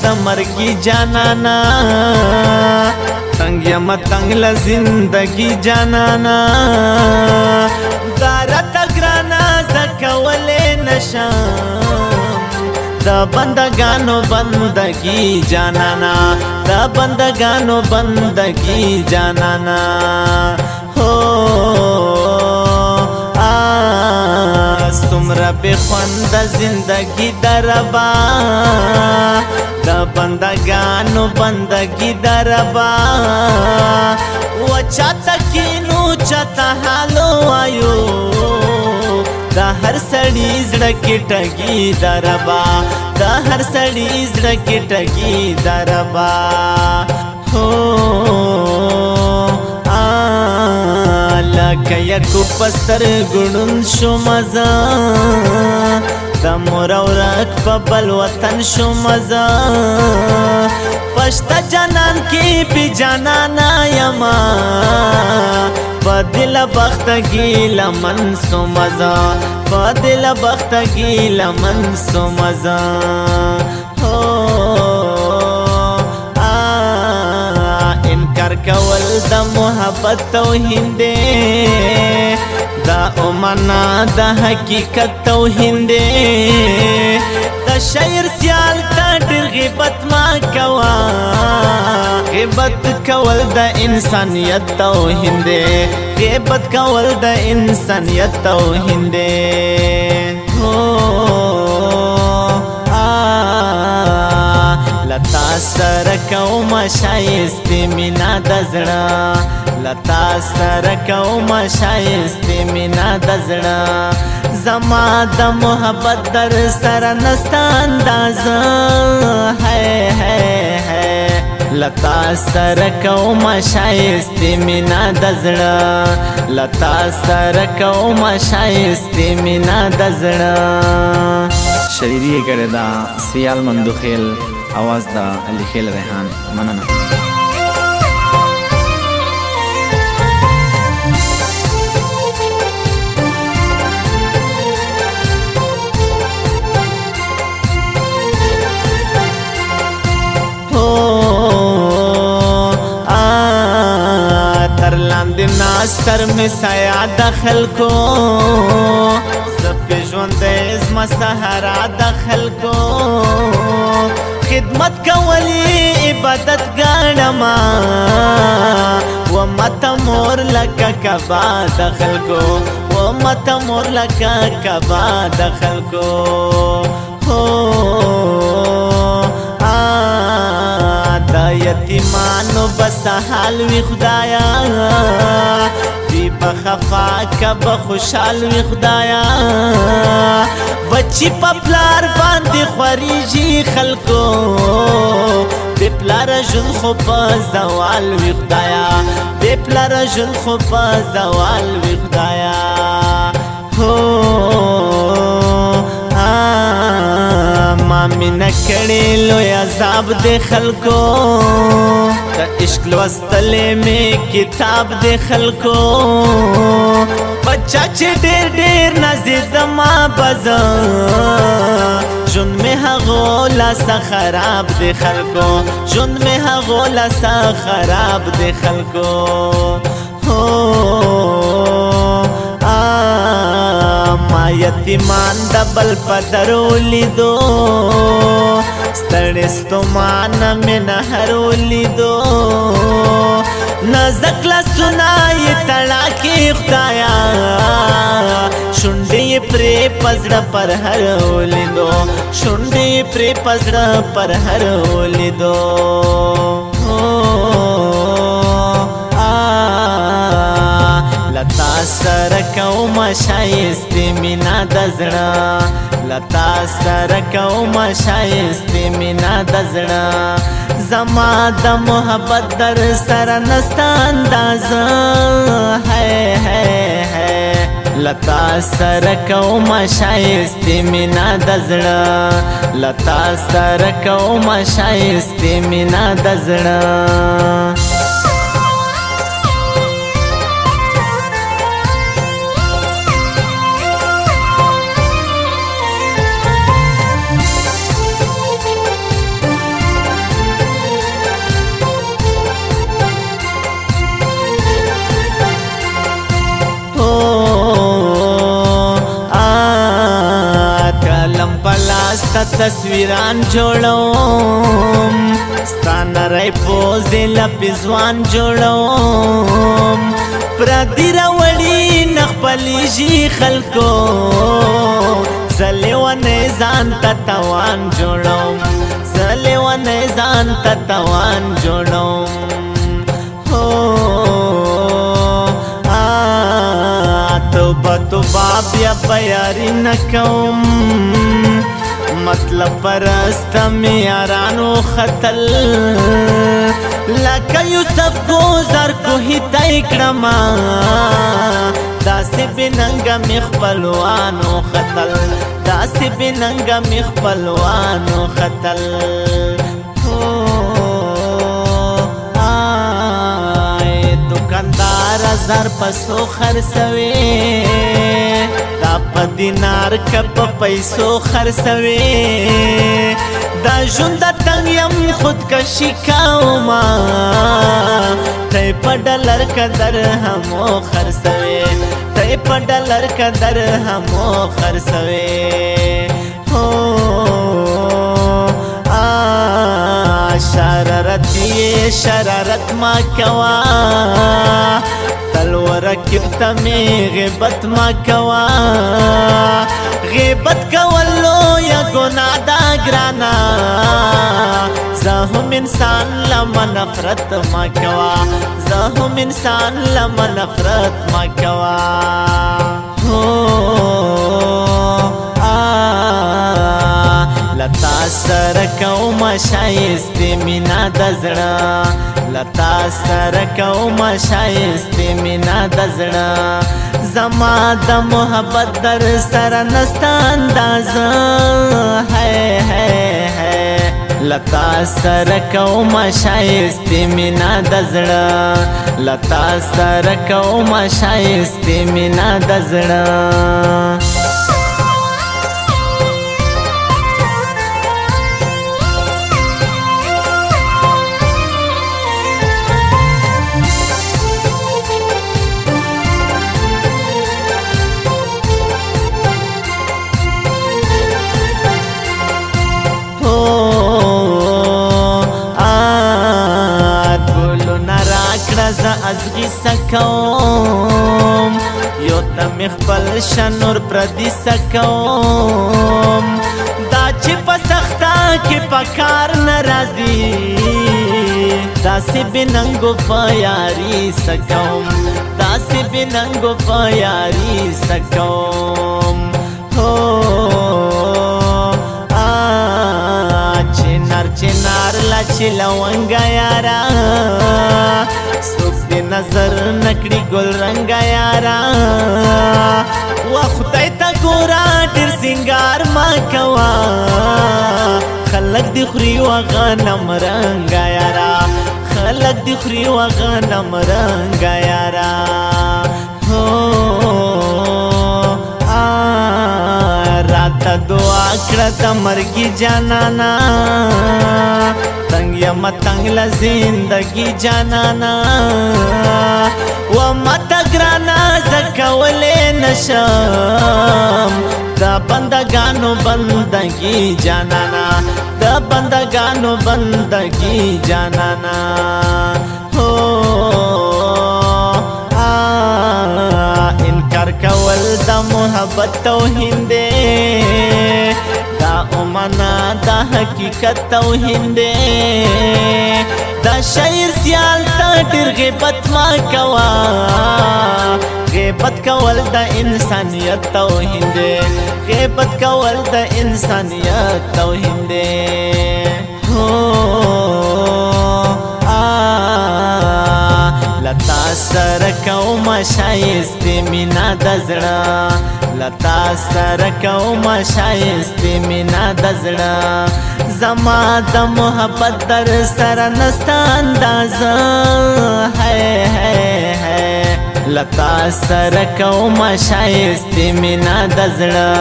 د مرګي جانانا تنگ یم تنگ ل زندگی جانانا دارت گرانا زکولې نشم د بندگانو بندگی جانانا د بندگانو بندگی جانانا هو سمرا بخوند زندگی دربا د بندگانو بندگی دربا و چاته کینو چاته حالو آیو د هر سړی زړه کې ټګي دربا د هر سړی زړه کې ټګي دربا هو لکه یکو پستر ګړون شو مزه د مور اورک په بل وطن شو مزه پښتا جانان کې بي جانانا یما بدل بختگی لمن سو مزه بدل بختگی لمن سو مزه هو انکار کول د محبت توهین دی دا اومنا د حقیقت توهین دی د شاعر سیال ته ډېر غیبت ما کوا غیبت کول د انسانیت توهین دی غیبت کول د انسانیت توهین دی لتا سره کوم شایست مینا د زړه لتا سره کوم شایست مینا د زړه زما د محبت در سره نستا اندازه ہے لتا سره کوم شایست مینا د زړه لتا سره کوم شایست مینا د زړه شاعری کړه دا سیال مندوخیل आवाज دا علی خیل ریحان مننه تر لاندې ناستر می سایه دخل کو سپې ژوند زما سهارا دخل کو خدمت کولی عبادت ګڼما و مته مور لکه کبا دخل کو و مته مور لکه کبا دخل کو هو دا یتیمانو بس حال وی خدایا دی بخفا کب خوشحال وی خدایا بچی پپلار باندې خوریږي خلکو بے پلار جن خو په زوال وی خدایا بے پلار جن خو په زوال وی خدایا هو ما مینا کړي لوی عذاب دے خلکو د عشق لوستلې می کتاب دے خلکو بچا چې ډېر ډېر نازید ما بزا جون می هغولا سا خراب دے خلکو جون می هغولا سا خراب دے خلکو هو ما یتیمان دبل پدرو لیدو ستړی ستومان مې نهرو لیدو نازک لاسونه یې تړاکې خدایا شونډې یې پرې په زړه پر هر ولیدو شونډې یې پرې په زړه پر هر ولیدو لتا سره کوم شایست مینا د زړه لتا سره کوم شایست مینا د زړه زما د محبت در سره نستا اندازه ہے لتا سره کوم شایست مینا د زړه لتا سره کوم شایست مینا د زړه پلاس تا تصویران جوړوم ستا نری پوزې لپیزوان جوړوم پردي راوړي نه خپلېږي خلکو زه لیونی ځان ته توان جوړوم زه لیونی ځان ته توان جوړوم توبه بیا بیاري نه کوم مطلب پرست مې یارانو ختل لکه یوسف ګوزر کوهي ته یې کړمه داسې بېننګه مې خپلوانو ختل داسې بېننګه مې خپلوانو ختل دکاندار زر پسو خرڅوي دا په دینار که په پیسو خرڅوي دا ژوند د تنګ یم خودکشي کومه ته یې په ډالر که درهمو خرڅوي ته یې په ډالر که درهمو خرڅوي شرارت یې شرارت ما کوا تلور رکب ته مې غیبت ما کوا غیبت کول لویه ګناه ده ګرانه زه هم انسان لمه نفرت ما کوا زه هم انسان لمه نفرت ما کوا لتا سره کومه ښایستې مینه د زړه لتا سره کومه ښایستې مینه د زړه زما د محبت در سره نسته اندازه لتا سره کومه ښایستې مینه د زړه لتا سره کومه ښایستې مینه د زړه زه ازغي سکوم یو ته مې خپل شنور پردي سکوم دا چې په سخته کې په کار نه راځي داسې بېننګو په یاري سکوم داسې بېننګو په یاري سکوم چنار لا چې لونګه یارا څوک دې نظر نکړي ګل رنګه یارا وا خدای ته ګوره ډېر سینګار ما کوا خلک دې خوري و غنم رنګه یارا خلک دې خوري و غنم رنګه یارا راته دعا کړه د مرګي جانانا تنګ یم تنګ له زندګي جانانا و ماته ګرانه زه کولی نشم د بندګانو بندګي جانانا د بندګانو بندګي جانانا انکار کول د محبت توهین دی دا امانا دا حقیقت توهین دی دا شاعر سیال تا ډېر غیبت ما کوا غیبت کول د انسانیت توهین دی غیبت کول د انسانیت توهین دی لتا سره کومه ښایستې مینه د زړه لتا سره کومه ښایستې مینه د زړه زما د محبت در سره نسته اندازه لتا سره کومه ښایستې مینه د زړه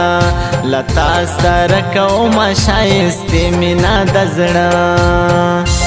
لتا سره کومه ښایستې مینه د زړه